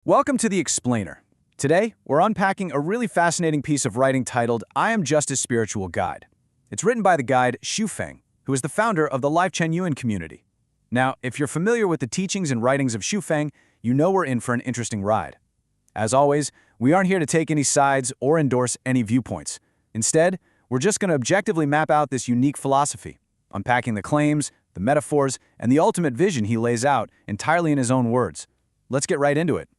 Welcome to The Explainer. Today, we're unpacking a really fascinating piece of writing titled I Am Just a Spiritual Guide. It's written by the guide Xu Feng, who is the founder of the Life Chen Yuan community. Now, if you're familiar with the teachings and writings of Xu Feng, you know we're in for an interesting ride. As always, we aren't here to take any sides or endorse any viewpoints. Instead, we're just going to objectively map out this unique philosophy, unpacking the claims, the metaphors, and the ultimate vision he lays out entirely in his own words. Let's get right into it.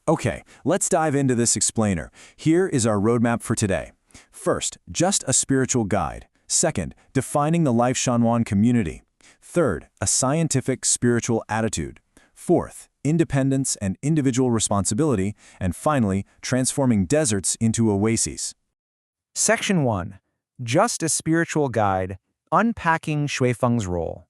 Okay, let's dive into this explainer. Here is our roadmap for today. First, just a spiritual guide. Second, defining the Life Chen Yuan community. Third, a scientific spiritual attitude. Fourth, independence and individual responsibility. And finally, transforming deserts into oases. Section 1. Just a Spiritual Guide, Unpacking Xu Feng's Role.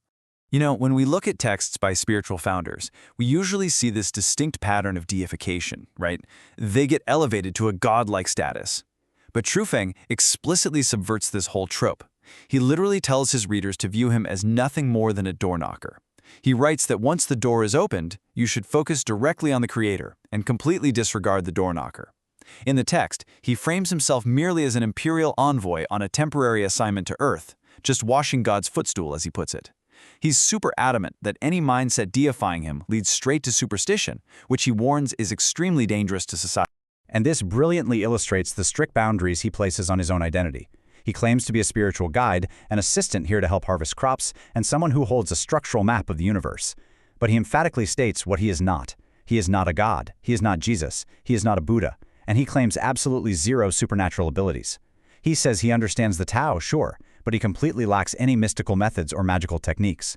You know, when we look at texts by spiritual founders, we usually see this distinct pattern of deification, right? They get elevated to a godlike status. But Xu Feng explicitly subverts this whole trope. He literally tells his readers to view him as nothing more than a door knocker. He writes that once the door is opened, you should focus directly on the Creator and completely disregard the door knocker. In the text, he frames himself merely as an imperial envoy on a temporary assignment to Earth, just washing God's footstool, as he puts it. He's super adamant that any mindset deifying him leads straight to superstition, which he warns is extremely dangerous to society. And this brilliantly illustrates the strict boundaries he places on his own identity. He claims to be a spiritual guide, an assistant here to help harvest crops, and someone who holds a structural map of the universe. But he emphatically states what he is not. He is not a god, he is not Jesus, he is not a Buddha, and he claims absolutely zero supernatural abilities. He says he understands the Tao, sure, but he completely lacks any mystical methods or magical techniques.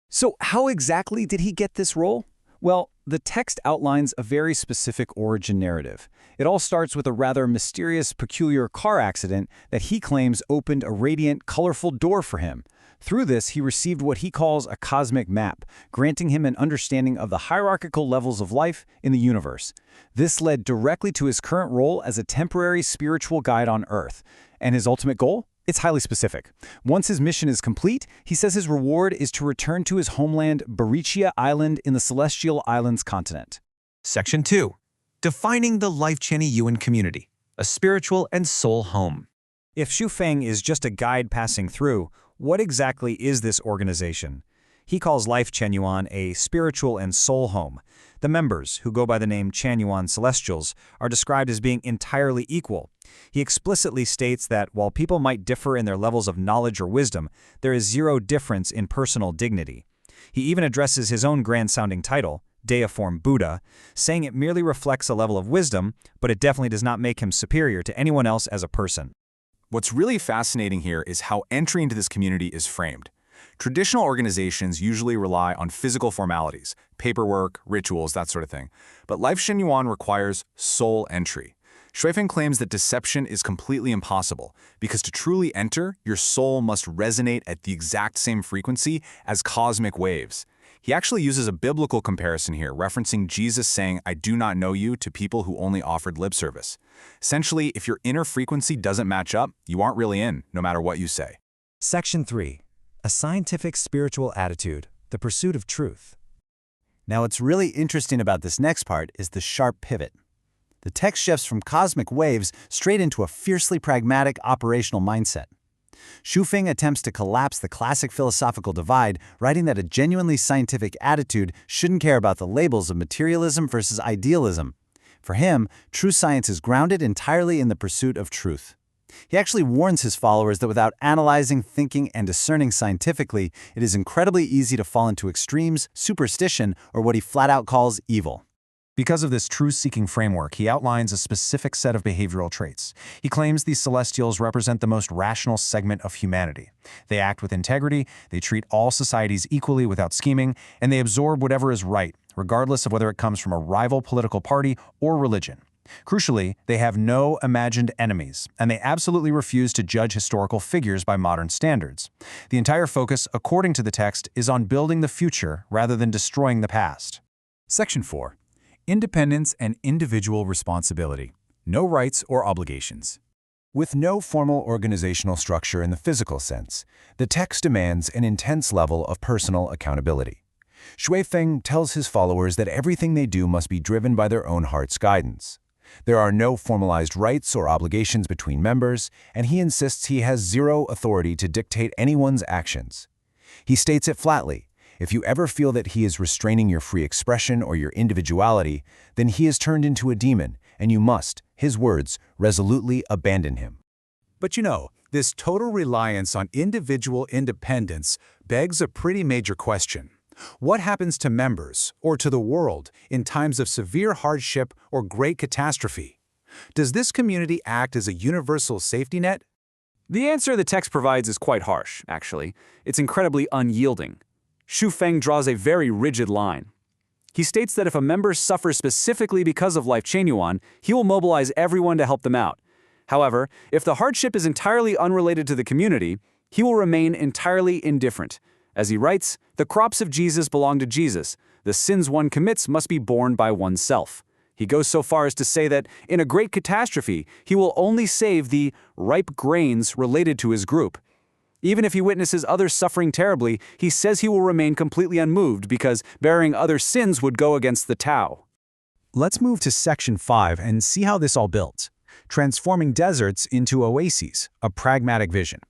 So how exactly did he get this role? Well, the text outlines a very specific origin narrative. It all starts with a rather mysterious, peculiar car accident that he claims opened a radiant, colorful door for him. Through this, he received what he calls a cosmic map, granting him an understanding of the hierarchical levels of life in the universe. This led directly to his current role as a temporary spiritual guide on Earth. And his ultimate goal? It's highly specific. Once his mission is complete, he says his reward is to return to his homeland, Barichia Island in the Celestial Islands continent. Section 2. Defining the Life Chen Yuan community, a spiritual and soul home. If Xu Feng is just a guide passing through, what exactly is this organization? He calls Life Chen Yuan a spiritual and soul home. The members, who go by the name Chen Yuan Celestials, are described as being entirely equal. He explicitly states that while people might differ in their levels of knowledge or wisdom, there is zero difference in personal dignity. He even addresses his own grand-sounding title, Deiform Buddha, saying it merely reflects a level of wisdom, but it definitely does not make him superior to anyone else as a person. What's really fascinating here is how entry into this community is framed. Traditional organizations usually rely on physical formalities, paperwork, rituals, that sort of thing. But Life Chen Yuan requires soul entry. Xu Feng claims that deception is completely impossible, because to truly enter, your soul must resonate at the exact same frequency as cosmic waves. He actually uses a biblical comparison here, referencing Jesus saying, "I do not know you," to people who only offered lip service. Essentially, if your inner frequency doesn't match up, you aren't really in, no matter what you say. Section 3. A scientific spiritual attitude, the pursuit of truth. Now, what's really interesting about this next part is the sharp pivot. The text shifts from cosmic waves straight into a fiercely pragmatic operational mindset. Xu Feng attempts to collapse the classic philosophical divide, writing that a genuinely scientific attitude shouldn't care about the labels of materialism versus idealism. For him, true science is grounded entirely in the pursuit of truth. He actually warns his followers that without analyzing, thinking, and discerning scientifically, it is incredibly easy to fall into extremes, superstition, or what he flat out calls evil. Because of this truth-seeking framework, he outlines a specific set of behavioral traits. He claims these celestials represent the most rational segment of humanity. They act with integrity, they treat all societies equally without scheming, and they absorb whatever is right, regardless of whether it comes from a rival political party or religion. Crucially, they have no imagined enemies, and they absolutely refuse to judge historical figures by modern standards. The entire focus, according to the text, is on building the future rather than destroying the past. Section 4. Independence and individual responsibility. No rights or obligations. With no formal organizational structure in the physical sense, the text demands an intense level of personal accountability. Shui-Feng tells his followers that everything they do must be driven by their own heart's guidance. There are no formalized rights or obligations between members, and he insists he has zero authority to dictate anyone's actions. He states it flatly: if you ever feel that he is restraining your free expression or your individuality, then he is turned into a demon, and you must, his words, resolutely abandon him. But this total reliance on individual independence begs a pretty major question. What happens to members, or to the world, in times of severe hardship or great catastrophe? Does this community act as a universal safety net? The answer the text provides is quite harsh, actually. It's incredibly unyielding. Shui-Feng draws a very rigid line. He states that if a member suffers specifically because of Life Chain Yuan, he will mobilize everyone to help them out. However, if the hardship is entirely unrelated to the community, he will remain entirely indifferent. As he writes, the crops of Jesus belong to Jesus. The sins one commits must be borne by oneself. He goes so far as to say that in a great catastrophe, he will only save the ripe grains related to his group. Even if he witnesses others suffering terribly, he says he will remain completely unmoved because bearing other sins would go against the Tao. Let's move to Section 5 and see how this all builds. Transforming deserts into oases, a pragmatic vision.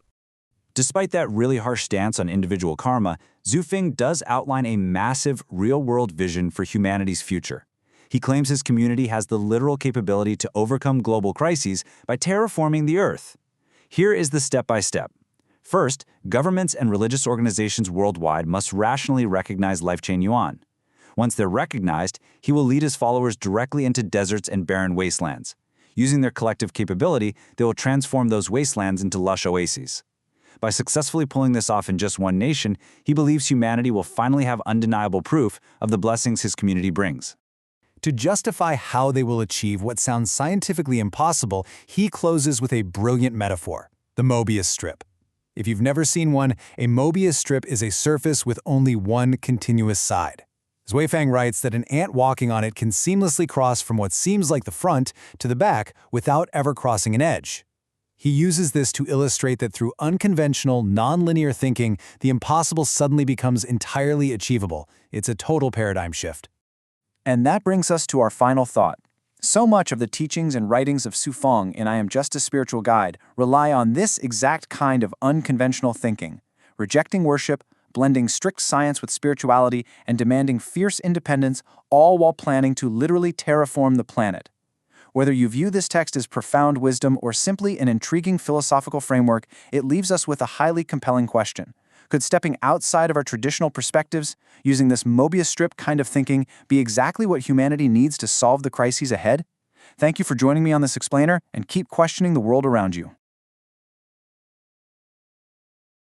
Despite that really harsh stance on individual karma, Zhu does outline a massive, real-world vision for humanity's future. He claims his community has the literal capability to overcome global crises by terraforming the Earth. Here is the step-by-step. First, governments and religious organizations worldwide must rationally recognize Life Chain Yuan. Once they're recognized, he will lead his followers directly into deserts and barren wastelands. Using their collective capability, they will transform those wastelands into lush oases. By successfully pulling this off in just one nation, he believes humanity will finally have undeniable proof of the blessings his community brings. To justify how they will achieve what sounds scientifically impossible, he closes with a brilliant metaphor: the Mobius strip. If you've never seen one, a Mobius strip is a surface with only one continuous side. Shui-Feng writes that an ant walking on it can seamlessly cross from what seems like the front to the back without ever crossing an edge. He uses this to illustrate that through unconventional, non-linear thinking, the impossible suddenly becomes entirely achievable. It's a total paradigm shift. And that brings us to our final thought. So much of the teachings and writings of Shui-Feng in I Am Just a Spiritual Guide rely on this exact kind of unconventional thinking, rejecting worship, blending strict science with spirituality, and demanding fierce independence, all while planning to literally terraform the planet. Whether you view this text as profound wisdom or simply an intriguing philosophical framework, it leaves us with a highly compelling question. Could stepping outside of our traditional perspectives, using this Mobius strip kind of thinking, be exactly what humanity needs to solve the crises ahead? Thank you for joining me on this explainer, and keep questioning the world around you.